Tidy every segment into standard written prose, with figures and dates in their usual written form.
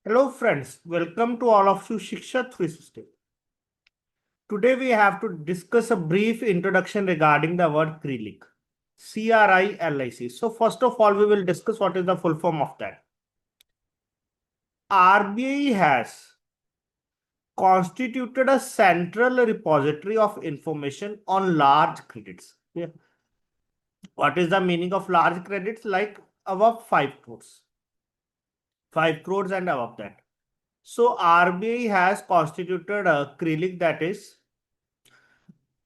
Hello friends, welcome to all of you Shiksha 360. Today we have to discuss a brief introduction regarding the word Crilic. C-R-I-L-I-C. So first of all, we will discuss what is the full form of that. RBI has constituted a central repository of information on large credits. Yeah. What is the meaning of large credits? Like above 5 crores. 5 crores and above that. So RBI has constituted a Crilic, that is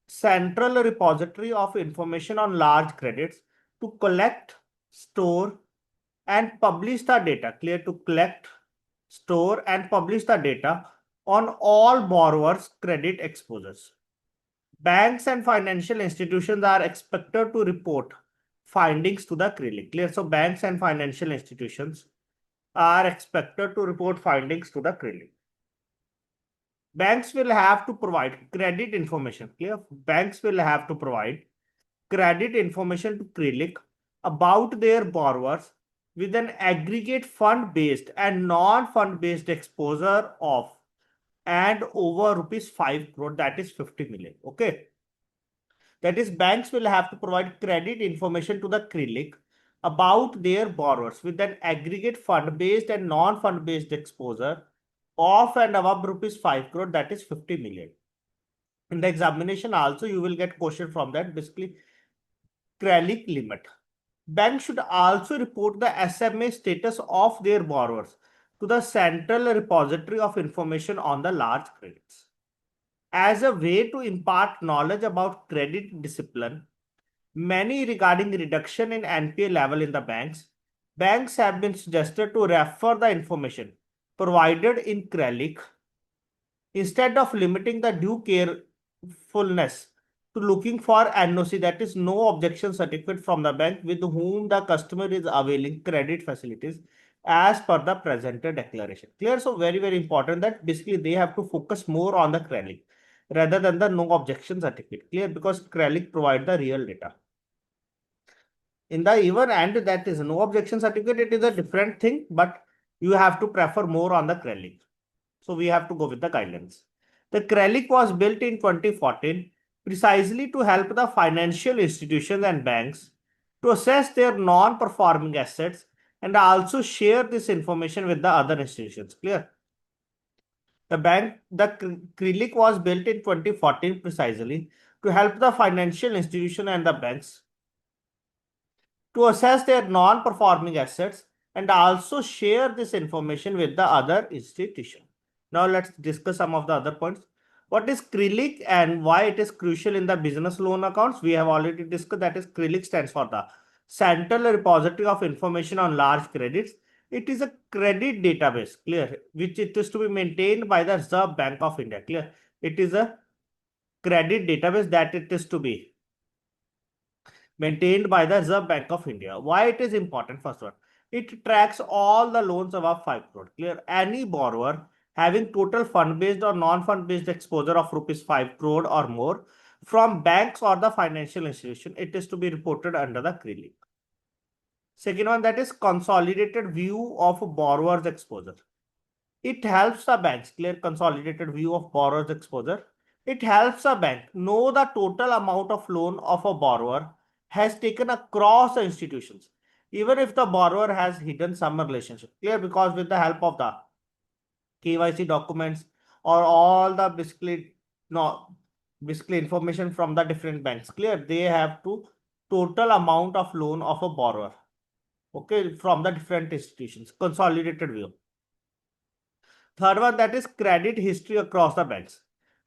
central repository of information on large credits, to collect, store, and publish the data. Clear? To collect, store, and publish the data on all borrowers' credit exposures. Banks and financial institutions are expected to report findings to the Crilic. Clear? So banks and financial institutions are expected to report findings to the Crilic. Banks will have to provide credit information. Clear? Banks will have to provide credit information to Crilic about their borrowers with an aggregate fund-based and non-fund based exposure of and over rupees 5 crore, that is 50 million. Okay. That is, banks will have to provide credit information to the Crilic about their borrowers with an aggregate fund-based and non-fund based exposure of and above rupees 5 crore, that is 50 million. In the examination also, you will get question from that, basically Crilic limit. Banks should also report the SMA status of their borrowers to the central repository of information on the large credits. As a way to impart knowledge about credit discipline, many regarding reduction in NPA level in the banks have been suggested to refer the information provided in Crilic instead of limiting the due carefulness to looking for NOC, that is no objection certificate, from the bank with whom the customer is availing credit facilities as per the presented declaration. Clear? So very important that basically they have to focus more on the Crilic rather than the no objection certificate. Clear? Because Crilic provide the real data. In the even and that is no objection certificate, it is a different thing, but you have to prefer more on the Crilic. So we have to go with the guidelines. The Crilic was built in 2014 precisely to help the financial institutions and banks to assess their non-performing assets and also share this information with the other institutions. Clear? The Crilic was built in 2014 precisely to help the financial institution and the banks to assess their non-performing assets and also share this information with the other institution. Now let's discuss some of the other points. What is Crilic and why it is crucial in the business loan accounts? We have already discussed, that is Crilic stands for the Central Repository of Information on Large Credits. It is a credit database, clear, which it is to be maintained by the Reserve Bank of India. Clear? It is a credit database that it is to be maintained by the Reserve Bank of India. Why it is important? First one, it tracks all the loans above 5 crore. Clear? Any borrower having total fund-based or non-fund based exposure of rupees 5 crore or more from banks or the financial institution, it is to be reported under the Crilic. Second one, that is consolidated view of borrower's exposure. It helps the banks, clear, consolidated view of borrower's exposure. It helps a bank know the total amount of loan of a borrower has taken across the institutions, even if the borrower has hidden some relationship. Clear? Because with the help of the KYC documents or all the basically information from the different banks, clear, they have to total amount of loan of a borrower, okay, from the different institutions, consolidated view. Third one, that is credit history across the banks.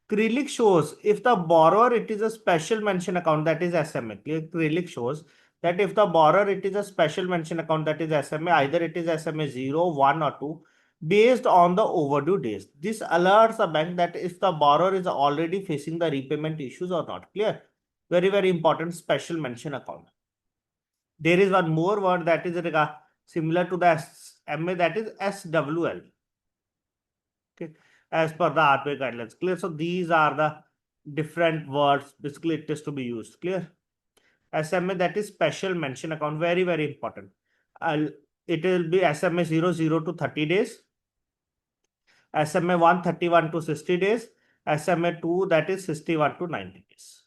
Crilic shows if the borrower it is a special mention account, that is SMA. Crilic shows that if the borrower it is a special mention account, that is SMA, either it is SMA 0, 1 or 2, based on the overdue days. This alerts the bank that if the borrower is already facing the repayment issues or not. Clear? Very important, special mention account. There is one more word that is similar to the SMA, that is SWL. Okay, as per the RBI guidelines. Clear? So these are the different words basically it is to be used. Clear? SMA, that is special mention account, very important. It will be SMA 0 to 30 days. SMA 1 31 to 60 days, SMA 2 that is 61 to 90 days.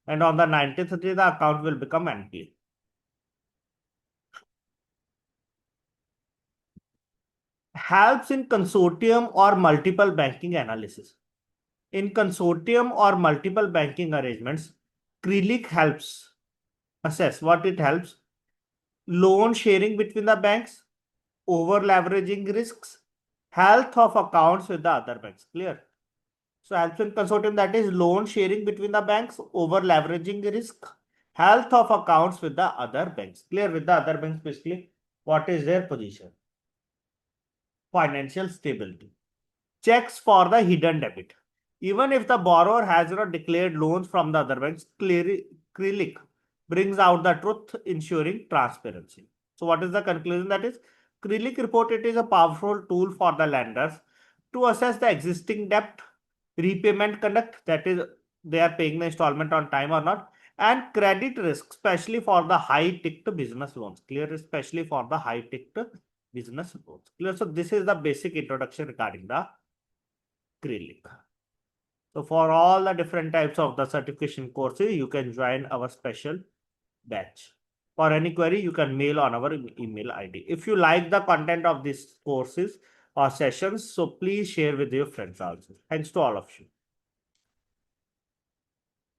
And on the 90th day, the account will become NPA. Helps in consortium or multiple banking analysis. In consortium or multiple banking arrangements, Crilic helps assess what it helps: loan sharing between the banks, over leveraging risks, health of accounts with the other banks. Clear? So helps in consortium, that is loan sharing between the banks, over leveraging risk, health of accounts with the other banks. Clear? With the other banks, basically, what is their position? Financial stability. Checks for the hidden debit. Even if the borrower has not declared loans from the other banks, Crilic brings out the truth, ensuring transparency. So, what is the conclusion? That is, Crilic report it is a powerful tool for the lenders to assess the existing debt, repayment conduct, that is, they are paying the installment on time or not, and credit risk, especially for the high-ticket business loans. Clear? Especially for the high-ticket business loans. Clear? So, this is the basic introduction regarding the Crilic. So for all the different types of the certification courses, you can join our special batch. For any query, you can mail on our email ID. If you like the content of these courses or sessions, so please share with your friends also. Thanks to all of you.